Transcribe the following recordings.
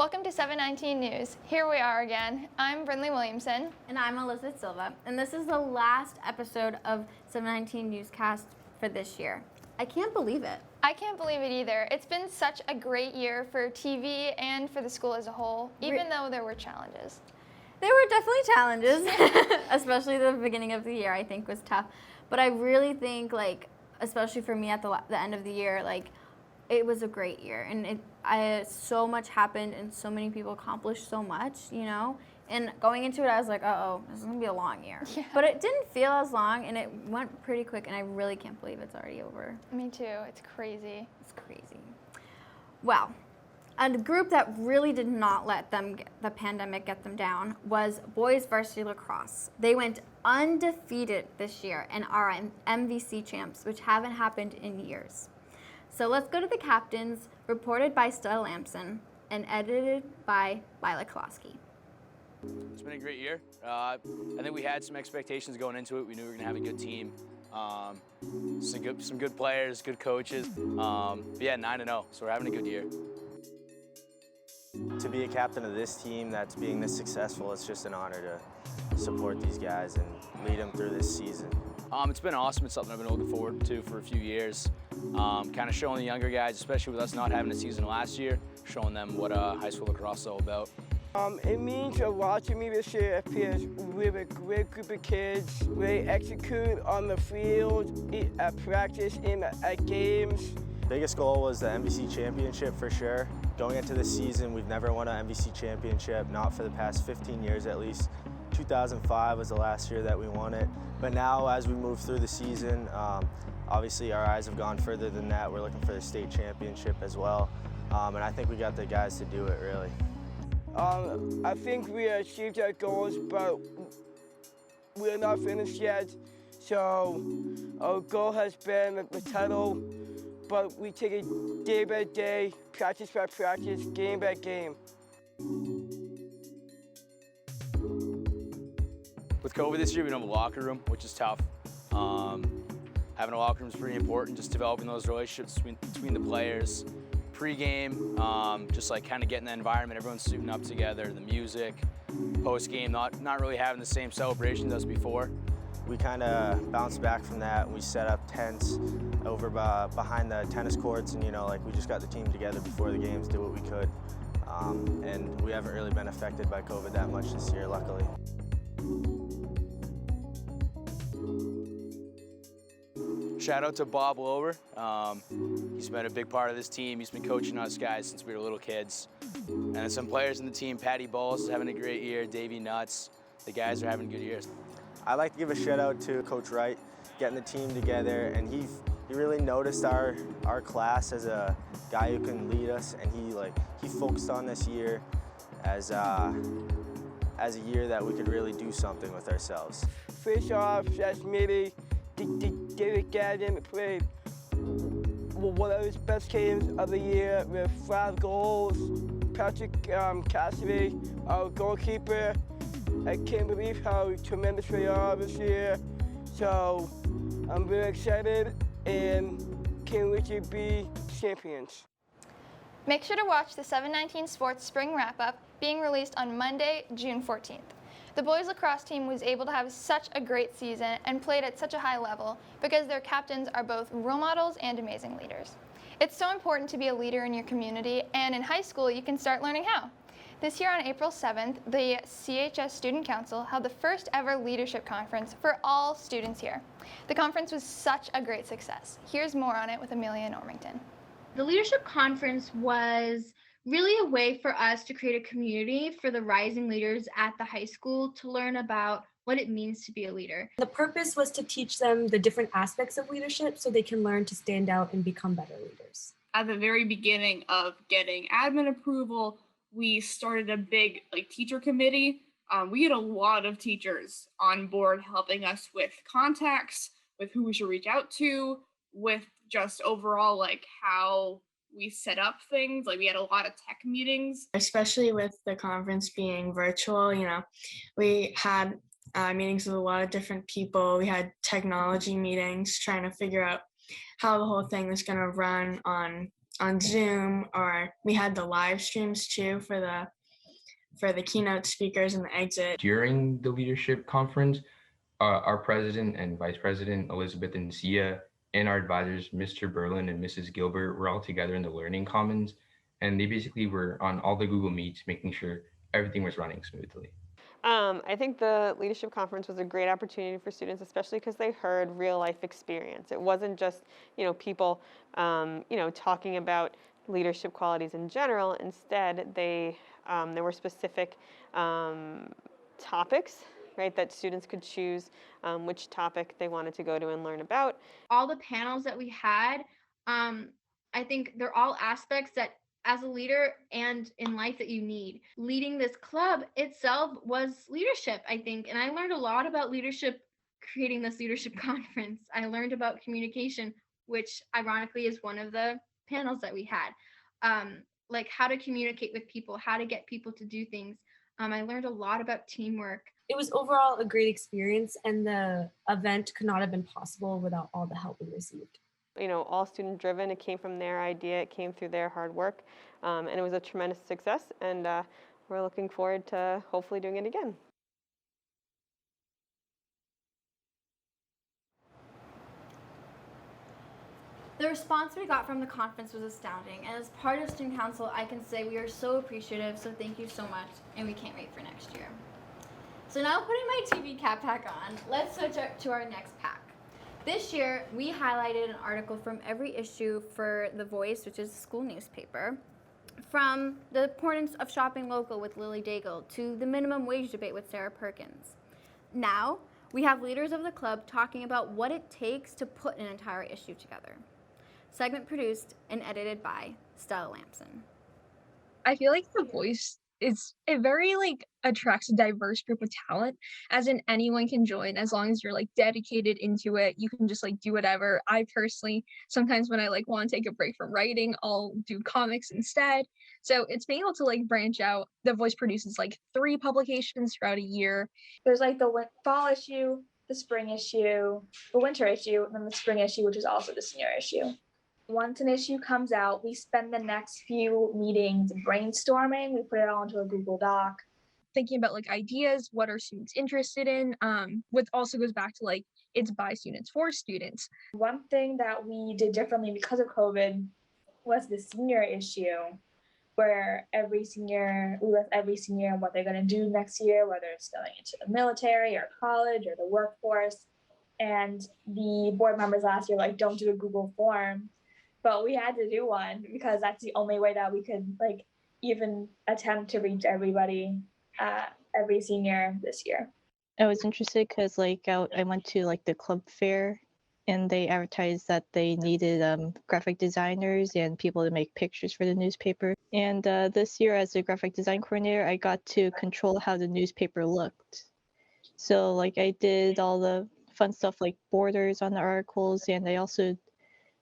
Welcome to 719 News. Here we are again. I'm Brinley Williamson. And I'm Elizabeth Silva. And this is the last episode of 719 Newscast for this year. I can't believe it. I can't believe it either. It's been such a great year for TV and for the school as a whole, even though there were challenges. There were definitely challenges, especially the beginning of the year I think was tough. But I really think, especially for me at the end of the year, it was a great year. And so much happened and so many people accomplished so much, And going into it, I was like, uh-oh, this is going to be a long year. Yeah. But it didn't feel as long, and it went pretty quick, and I really can't believe it's already over. Me too. It's crazy. It's crazy. Well, a group that really did not let the pandemic get them down was boys varsity lacrosse. They went undefeated this year and are MVC champs, which haven't happened in years. So let's go to the captains, reported by Williamson and edited by Lila Klosky. It's been a great year. I think we had some expectations going into it. We knew we were going to have a good team. Some good players, good coaches. But yeah, 9-0, so we're having a good year. To be a captain of this team that's being this successful, it's just an honor to support these guys and lead them through this season. It's been awesome. It's something I've been looking forward to for a few years. Kind of showing the younger guys, especially with us not having a season last year, showing them what high school lacrosse is all about. It means a lot to me this year because we have a great group of kids. They execute on the field, at practice, and at games. Biggest goal was the MVC championship for sure. Going into this season, we've never won an MVC championship, not for the past 15 years at least. 2005 was the last year that we won it. But now as we move through the season, obviously our eyes have gone further than that. We're looking for the state championship as well. And I think we got the guys to do it really. I think we achieved our goals, but we're not finished yet. So our goal has been the title, but we take it day by day, practice by practice, game by game. With COVID this year, we don't have a locker room, which is tough. Having a locker room is pretty important, just developing those relationships between the players. Pre-game, just kind of getting the environment, everyone's suiting up together, the music. Post-game, not really having the same celebrations as before. We kind of bounced back from that. We set up tents over behind the tennis courts, and we just got the team together before the games, did what we could. And we haven't really been affected by COVID that much this year, luckily. Shout out to Bob Lower. He's been a big part of this team. He's been coaching us guys since we were little kids. And then some players in the team, Patty Balls is having a great year, Davey Nuts. The guys are having good years. I'd like to give a shout out to Coach Wright, getting the team together, and he really noticed our class as a guy who can lead us, and he focused on this year as a year that we could really do something with ourselves. Fish off, that's maybe David Gadden played one of his best games of the year with 5 goals. Patrick Cassidy, our goalkeeper. I can't believe how tremendous they are this year. So I'm very excited and can't wait to be champions. Make sure to watch the 719 Sports Spring Wrap-Up being released on Monday, June 14th. The boys lacrosse team was able to have such a great season and played at such a high level because their captains are both role models and amazing leaders. It's so important to be a leader in your community, and in high school you can start learning how. This year on April 7th, the CHS Student Council held the first ever leadership conference for all students here. The conference was such a great success. Here's more on it with Amelia Normington. The leadership conference was really a way for us to create a community for the rising leaders at the high school to learn about what it means to be a leader. The purpose was to teach them the different aspects of leadership so they can learn to stand out and become better leaders. At the very beginning of getting admin approval, we started a big teacher committee. We had a lot of teachers on board helping us with contacts, with who we should reach out to, with just overall how we set up things. We had a lot of tech meetings. Especially with the conference being virtual, we had meetings with a lot of different people. We had technology meetings trying to figure out how the whole thing was going to run on on Zoom, or we had the live streams too for the keynote speakers and the exit. During the leadership conference, our president and vice president, Elizabeth and Sia, and our advisors, Mr. Berlin and Mrs. Gilbert, were all together in the Learning Commons, and they basically were on all the Google Meets, making sure everything was running smoothly. I think the leadership conference was a great opportunity for students, especially because they heard real life experience. It wasn't just, people, talking about leadership qualities in general. Instead, there were specific topics, right, that students could choose which topic they wanted to go to and learn about. All the panels that we had, I think they're all aspects that as a leader and in life that you need. Leading this club itself was leadership, I think, and I learned a lot about leadership creating this leadership conference. I learned about communication, which ironically is one of the panels that we had, like how to communicate with people, how to get people to do things. I learned a lot about teamwork. It was overall a great experience, and the event could not have been possible without all the help we received. All student driven. It came from their idea. It came through their hard work, and it was a tremendous success. And we're looking forward to hopefully doing it again. The response we got from the conference was astounding, and as part of Student Council, I can say we are so appreciative, so thank you so much, and we can't wait for next year. So now putting my TV cap pack on, let's switch to our next pack. This year, we highlighted an article from every issue for The Voice, which is a school newspaper, from the importance of shopping local with Lily Daigle to the minimum wage debate with Sarah Perkins. Now, we have leaders of the club talking about what it takes to put an entire issue together. Segment produced and edited by Stella Lampson. I feel like The Voice is attracts a diverse group of talent, as in anyone can join as long as you're dedicated into it. You can just do whatever. I personally, sometimes when I want to take a break from writing, I'll do comics instead. So it's being able to branch out. The Voice produces 3 publications throughout a year. There's the fall issue, the spring issue, the winter issue, and then the spring issue, which is also the senior issue. Once an issue comes out, we spend the next few meetings brainstorming. We put it all into a Google Doc. Thinking about ideas, what are students interested in, which also goes back to it's by students for students. One thing that we did differently because of COVID was the senior issue, where every senior and what they're going to do next year, whether it's going into the military or college or the workforce. And the board members last year don't do a Google form, but we had to do one because that's the only way that we could even attempt to reach everybody, every senior this year. I was interested because I went to the club fair, and they advertised that they needed graphic designers and people to make pictures for the newspaper. And this year, as a graphic design coordinator, I got to control how the newspaper looked. So I did all the fun stuff like borders on the articles, and I also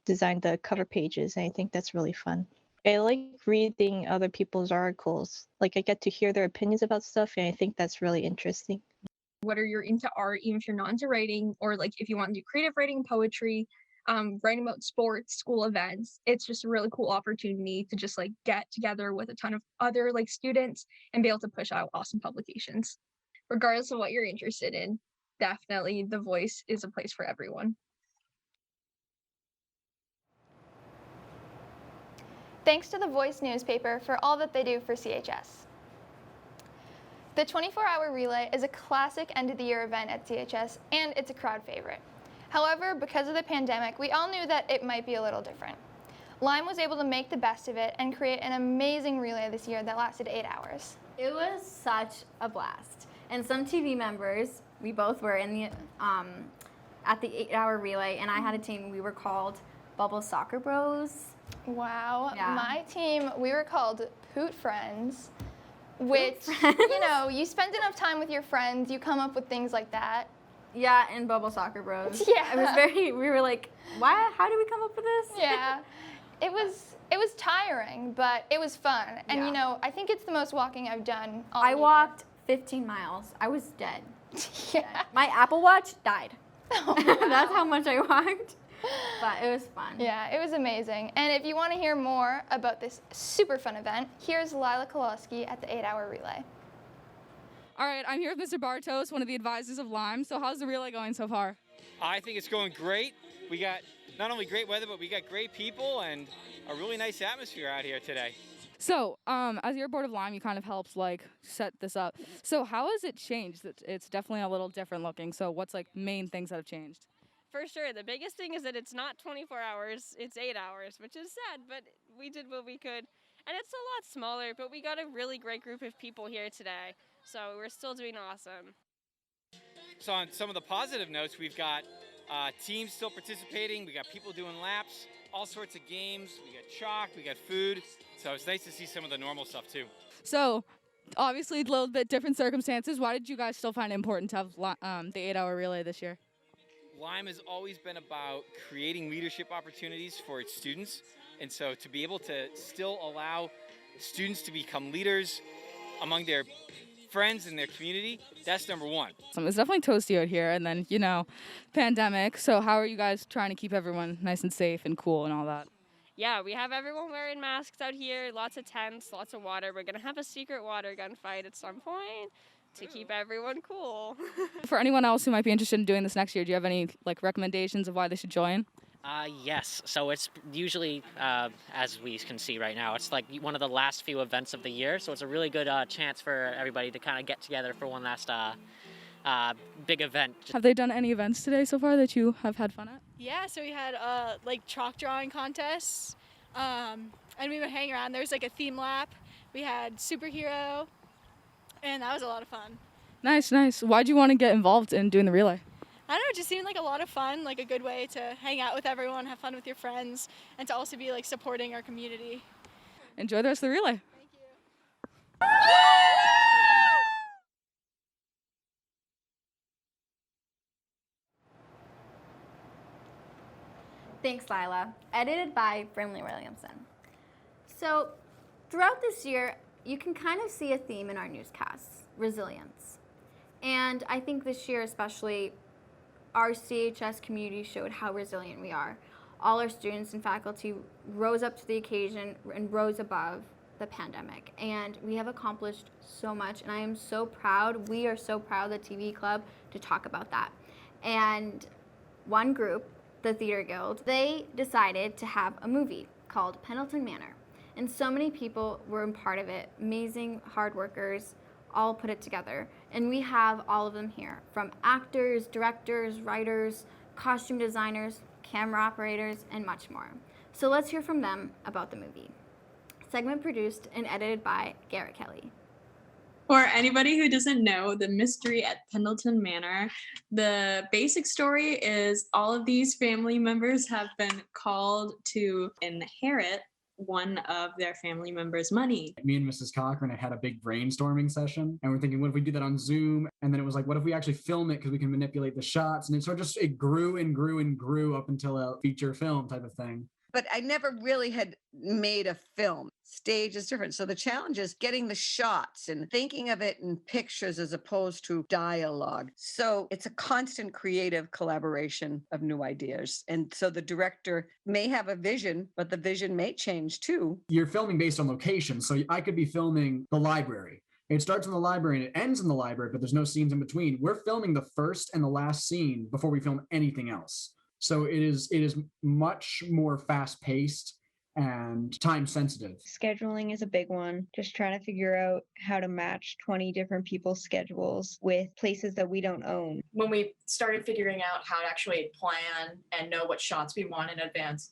designed the cover pages, and I think that's really fun. I like reading other people's articles. I get to hear their opinions about stuff, and I think that's really interesting. Whether you're into art, even if you're not into writing, or if you want to do creative writing, poetry, writing about sports, school events, it's just a really cool opportunity to just get together with a ton of other students and be able to push out awesome publications. Regardless of what you're interested in, definitely The Voice is a place for everyone. Thanks to The Voice newspaper for all that they do for CHS. The 24-hour relay is a classic end-of-the-year event at CHS, and it's a crowd favorite. However, because of the pandemic, we all knew that it might be a little different. Lime was able to make the best of it and create an amazing relay this year that lasted 8 hours. It was such a blast. And some TV members, we both were in the at the 8-hour relay, and I had a team. We were called Bubble Soccer Bros. Wow. Yeah. My team, we were called Poot Friends, which, you spend enough time with your friends, you come up with things like that. Yeah, and Bubble Soccer Bros. Yeah. It was we were like, why? How did we come up with this? Yeah. It was tiring, but it was fun. And, Yeah. I think it's the most walking I've done all I year. walked 15 miles. I was dead. Yeah. My Apple Watch died. Oh, wow. That's how much I walked. But it was fun. Yeah, it was amazing. And if you want to hear more about this super fun event, here's Lila Kowalski at the 8-hour relay. All right, I'm here with Mr. Bartos, one of the advisors of Lyme. So how's the relay going so far? I think it's going great. We got not only great weather, but we got great people and a really nice atmosphere out here today. So, as your board of Lyme, you kind of helped like set this up. So how has it changed? It's definitely a little different looking. So what's like main things that have changed? For sure. The biggest thing is that it's not 24 hours, it's 8 hours, which is sad, but we did what we could. And it's a lot smaller, but we got a really great group of people here today. So we're still doing awesome. So on some of the positive notes, we've got teams still participating. We got people doing laps, all sorts of games. We got chalk, we got food. So it's nice to see some of the normal stuff too. So, obviously a little bit different circumstances. Why did you guys still find it important to have the 8-hour relay this year? Lyme has always been about creating leadership opportunities for its students. And so to be able to still allow students to become leaders among their friends in their community, that's number one. So it's definitely toasty out here, and then, you know, pandemic. So how are you guys trying to keep everyone nice and safe and cool and all that? Yeah, we have everyone wearing masks out here, lots of tents, lots of water. We're going to have a secret water gun fight at some point to keep everyone cool. For anyone else who might be interested in doing this next year, do you have any like recommendations of why they should join? Yes, so it's usually, as we can see right now, it's like one of the last few events of the year, so it's a really good chance for everybody to kind of get together for one last big event. Have they done any events today so far that you have had fun at? Yeah, so we had like chalk drawing contests, and we would hang around. There was like a theme lap. We had superhero, and that was a lot of fun. Nice, nice. Why'd you want to get involved in doing the relay? I don't know, it just seemed like a lot of fun, like a good way to hang out with everyone, have fun with your friends, and to also be like supporting our community. Enjoy the rest of the relay. Thanks, Lila. Edited by Brinley Williamson. So, throughout this year, you can kind of see a theme in our newscasts, resilience. And I think this year especially, our CHS community showed how resilient we are. All our students and faculty rose up to the occasion and rose above the pandemic. And we have accomplished so much, and I am so proud, we are so proud, the TV Club, to talk about that. And one group, the Theater Guild, they decided to have a movie called Pendleton Manor. And so many people were a part of it, amazing hard workers, all put it together. And we have all of them here, from actors, directors, writers, costume designers, camera operators, and much more. So let's hear from them about the movie. Segment produced and edited by Garrett Kelly. For anybody who doesn't know, the mystery at Pendleton Manor, the basic story is all of these family members have been called to inherit one of their family members' money. Me and Mrs. Cochran had a big brainstorming session, and we're thinking, what if we do that on Zoom? And then it was like, what if we actually film it because we can manipulate the shots? And it sort of just, it grew and grew and grew up until a feature film type of thing. But I never really had made a film. Stage is different. So the challenge is getting the shots and thinking of it in pictures as opposed to dialogue. So it's a constant creative collaboration of new ideas. And so the director may have a vision, but the vision may change too. You're filming based on location. So I could be filming the library. It starts in the library and it ends in the library, but there's no scenes in between. We're filming the first and the last scene before we film anything else. So it is much more fast-paced and time-sensitive. Scheduling is a big one. Just trying to figure out how to match 20 different people's schedules with places that we don't own. When we started figuring out how to actually plan and know what shots we want in advance,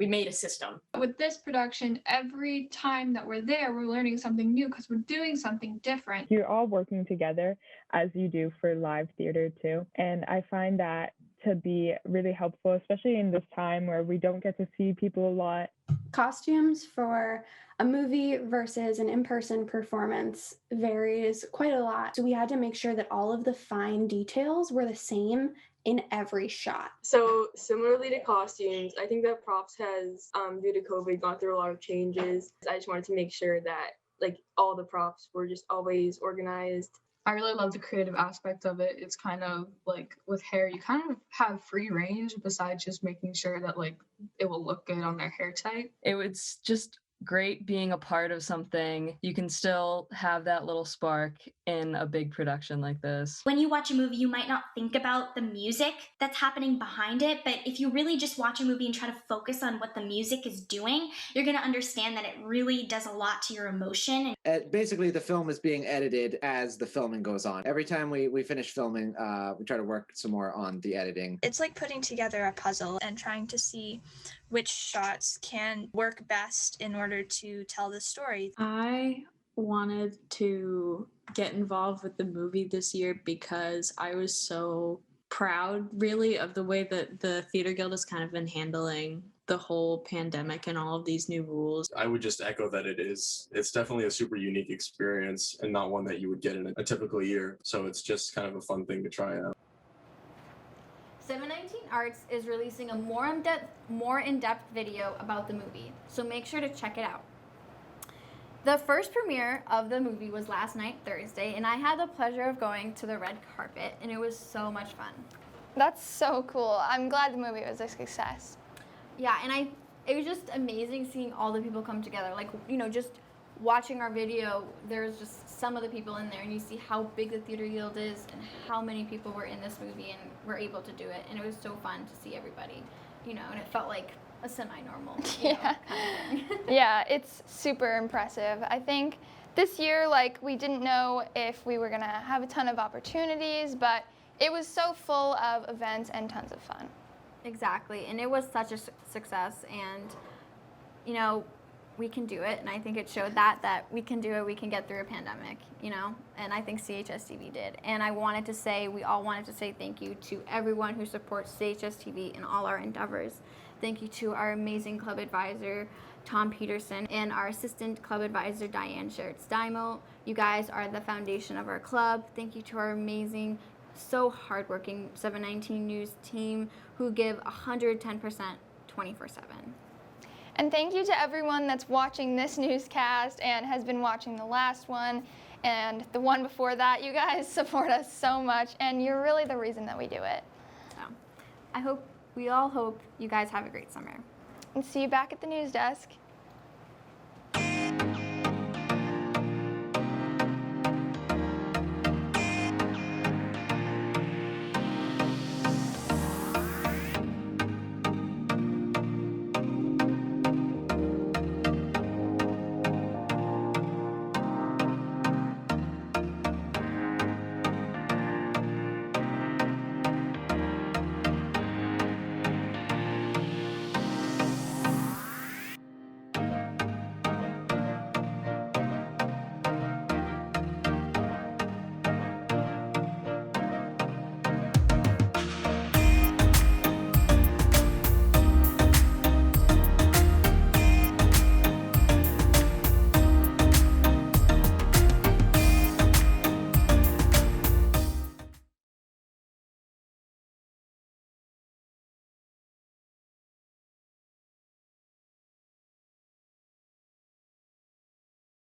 we made a system. With this production, every time that we're there, we're learning something new because we're doing something different. You're all working together as you do for live theater too. And I find that to be really helpful, especially in this time where we don't get to see people a lot. Costumes for a movie versus an in-person performance varies quite a lot. So we had to make sure that all of the fine details were the same in every shot. So similarly to costumes, I think that props has, due to COVID, gone through a lot of changes. I just wanted to make sure that like all the props were just always organized I really love the creative aspect of it. It's kind of like with hair, you kind of have free range besides just making sure that like it will look good on their hair type. It was just great being a part of something. You can still have that little spark in a big production like this. When you watch a movie, you might not think about the music that's happening behind it, but if you really just watch a movie and try to focus on what the music is doing, you're going to understand that it really does a lot to your emotion. Basically, the film is being edited as the filming goes on. Every time we finish filming, we try to work some more on the editing. It's like putting together a puzzle and trying to see which shots can work best in order to tell the story. I wanted to get involved with the movie this year because I was so proud, really, of the way that the Theater Guild has kind of been handling the whole pandemic and all of these new rules. I would just echo that it's definitely a super unique experience and not one that you would get in a typical year. So it's just kind of a fun thing to try out. 719 Arts is releasing a more in-depth video about the movie, so make sure to check it out. The first premiere of the movie was last night, Thursday, and I had the pleasure of going to the red carpet, and it was so much fun. That's so cool. I'm glad the movie was a success. Yeah, and it was just amazing seeing all the people come together. Like, you know, just watching our video, there's just some of the people in there, and you see how big the Theater Guild is and how many people were in this movie and were able to do it. And it was so fun to see everybody, you know, and it felt like a semi-normal Yeah. kind of thing. Yeah, it's super impressive. I think this year, like, we didn't know if we were gonna have a ton of opportunities, but it was so full of events and tons of fun. Exactly, and it was such a success, and, you know, we can do it, and I think it showed that we can do it, we can get through a pandemic, you know, and I think CHSTv did. And we all wanted to say thank you to everyone who supports CHSTv in all our endeavors. Thank you to our amazing club advisor, Tom Peterson, and our assistant club advisor, Diane Schertz-Daimel. You guys are the foundation of our club. Thank you to our amazing, so hardworking 719 News team who give 110% 24/7. And thank you to everyone that's watching this newscast and has been watching the last one and the one before that. You guys support us so much, and you're really the reason that we do it. So, we all hope you guys have a great summer. And see you back at the news desk.